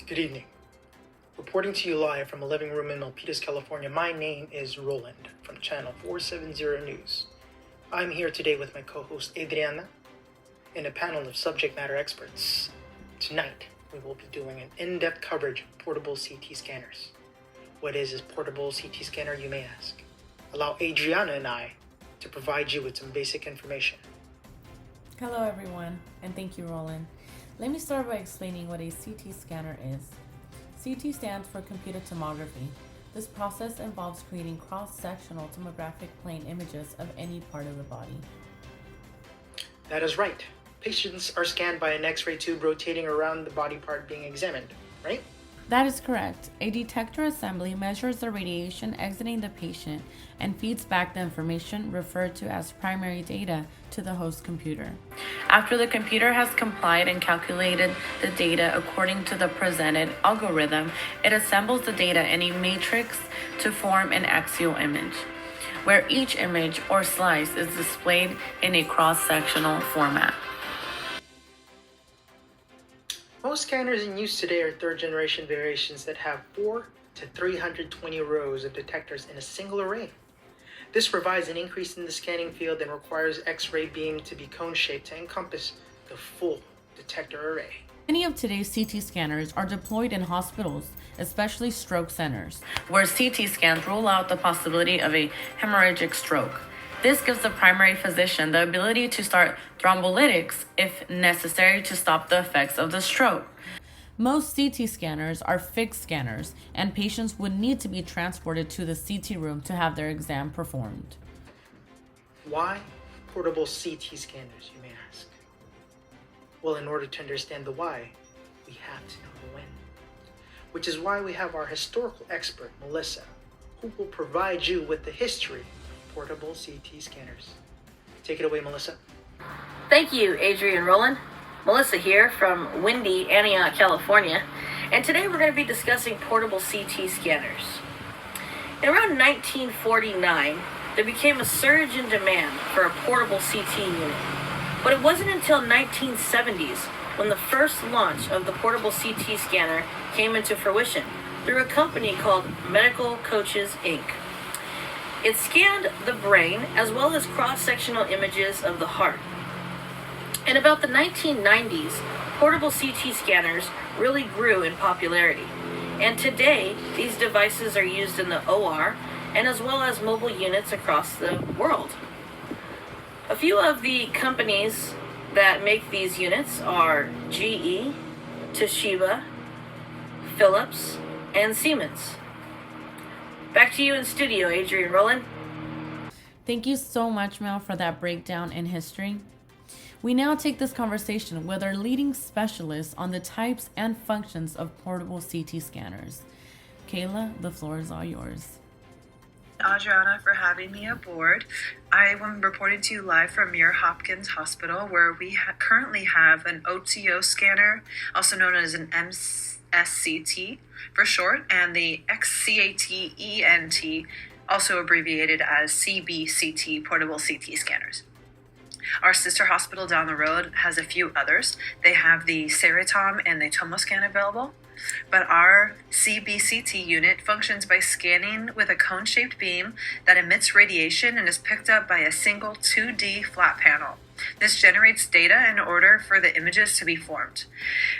Good evening. Reporting to you live from a living room in Milpitas, California, my name is Roland from Channel 470 News. I'm here today with my co-host Adriana in a panel of subject matter experts. Tonight, we will be doing an in-depth coverage of portable CT scanners. What is this portable CT scanner, you may ask? Allow Adriana and I to provide you with some basic information. Hello everyone, and thank you, Roland. Let me start by explaining what a CT scanner is. CT stands for computed tomography. This process involves creating cross-sectional tomographic plane images of any part of the body. That is right. Patients are scanned by an X-ray tube rotating around the body part being examined, right? That is correct. A detector assembly measures the radiation exiting the patient and feeds back the information referred to as primary data to the host computer. After the computer has complied and calculated the data according to the presented algorithm, it assembles the data in a matrix to form an axial image, where each image or slice is displayed in a cross-sectional format. Most scanners in use today are third-generation variations that have 4 to 320 rows of detectors in a single array. This provides an increase in the scanning field and requires X-ray beam to be cone-shaped to encompass the full detector array. Many of today's CT scanners are deployed in hospitals, especially stroke centers, where CT scans rule out the possibility of a hemorrhagic stroke. This gives the primary physician the ability to start thrombolytics if necessary to stop the effects of the stroke. Most CT scanners are fixed scanners, and patients would need to be transported to the CT room to have their exam performed. Why portable CT scanners, you may ask? Well, in order to understand the why, we have to know the when. Which is why we have our historical expert, Melissa, who will provide you with the history of portable CT scanners. Take it away, Melissa. Thank you, Adrian Roland. Melissa here from windy Antioch, California, and today we're going to be discussing portable CT scanners. In around 1949, there became a surge in demand for a portable CT unit, but it wasn't until 1970s when the first launch of the portable CT scanner came into fruition through a company called Medical Coaches, Inc. It scanned the brain as well as cross-sectional images of the heart. In about the 1990s, portable CT scanners really grew in popularity. And today, these devices are used in the OR and as well as mobile units across the world. A few of the companies that make these units are GE, Toshiba, Philips, and Siemens. Back to you in studio, Adrian Roland. Thank you so much, Mel, for that breakdown in history. We now take this conversation with our leading specialists on the types and functions of portable CT scanners. Kayla, the floor is all yours. Adriana, for having me aboard. I am reporting to you live from Muir Hopkins Hospital, where we currently have an OTO scanner, also known as an MSCT for short, and the XCAT-ENT, also abbreviated as CBCT, portable CT scanners. Our sister hospital down the road has a few others. They have the Ceratom and the TomoScan available, but our CBCT unit functions by scanning with a cone-shaped beam that emits radiation and is picked up by a single 2D flat panel. This generates data in order for the images to be formed.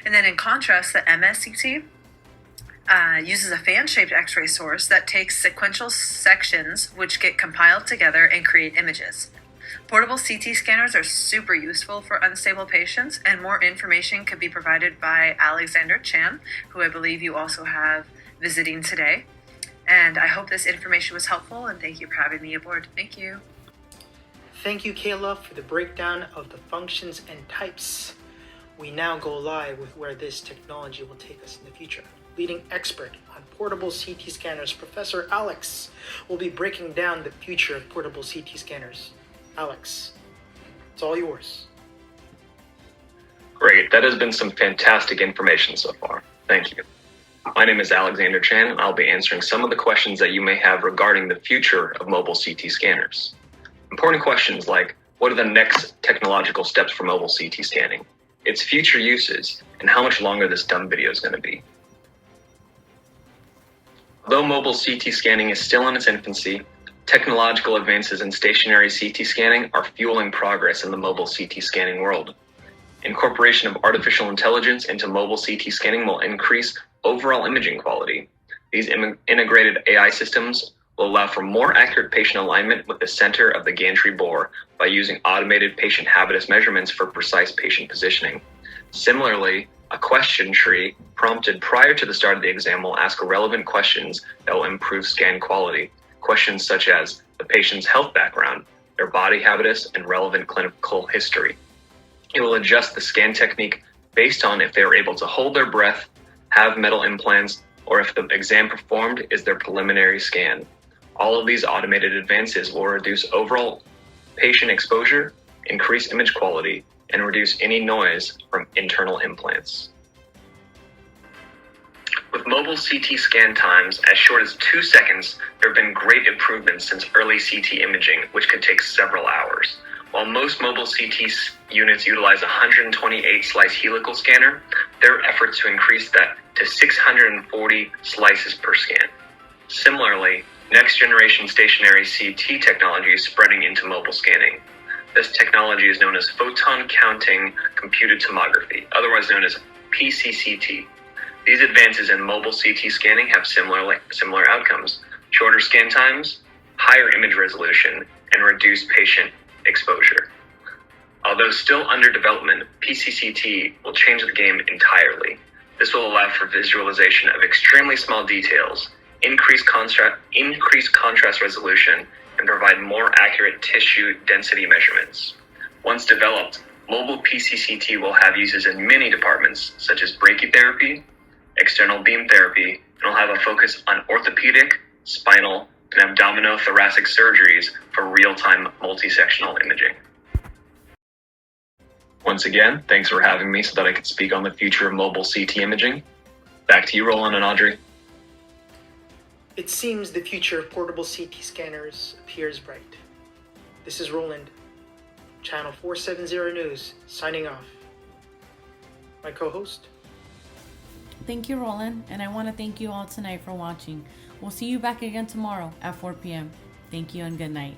And then in contrast, the MSCT uses a fan-shaped X-ray source that takes sequential sections which get compiled together and create images. Portable CT scanners are super useful for unstable patients, and more information could be provided by Alexander Chan, who I believe you also have visiting today. And I hope this information was helpful, and thank you for having me aboard. Thank you. Thank you, Kayla, for the breakdown of the functions and types. We now go live with where this technology will take us in the future. Leading expert on portable CT scanners, Professor Alex, will be breaking down the future of portable CT scanners. Alex, it's all yours. Great, that has been some fantastic information so far. Thank you. My name is Alexander Chan, and I'll be answering some of the questions that you may have regarding the future of mobile CT scanners. Important questions like, what are the next technological steps for mobile CT scanning, its future uses, and how much longer this dumb video is going to be. Though mobile CT scanning is still in its infancy, technological advances in stationary CT scanning are fueling progress in the mobile CT scanning world. Incorporation of artificial intelligence into mobile CT scanning will increase overall imaging quality. These integrated AI systems will allow for more accurate patient alignment with the center of the gantry bore by using automated patient habitus measurements for precise patient positioning. Similarly, a question tree prompted prior to the start of the exam will ask relevant questions that will improve scan quality. Questions such as the patient's health background, their body habitus, and relevant clinical history. It will adjust the scan technique based on if they are able to hold their breath, have metal implants, or if the exam performed is their preliminary scan. All of these automated advances will reduce overall patient exposure, increase image quality, and reduce any noise from internal implants. With mobile CT scan times as short as 2 seconds, there have been great improvements since early CT imaging, which could take several hours. While most mobile CT units utilize a 128 slice helical scanner, there are efforts to increase that to 640 slices per scan. Similarly, next generation stationary CT technology is spreading into mobile scanning. This technology is known as photon counting computed tomography, otherwise known as PCCT. These advances in mobile CT scanning have similar outcomes: shorter scan times, higher image resolution, and reduced patient exposure. Although still under development, PCCT will change the game entirely. This will allow for visualization of extremely small details, increase contrast resolution, and provide more accurate tissue density measurements. Once developed, mobile PCCT will have uses in many departments, such as brachytherapy, external beam therapy, and will have a focus on orthopedic, spinal, and abdominothoracic surgeries for real-time multi-sectional imaging. Once again, thanks for having me so that I could speak on the future of mobile CT imaging. Back to you, Roland and Audrey. It seems the future of portable CT scanners appears bright. This is Roland, Channel 470 News, signing off. My co-host. Thank you, Roland, and I want to thank you all tonight for watching. We'll see you back again tomorrow at 4 p.m. Thank you and good night.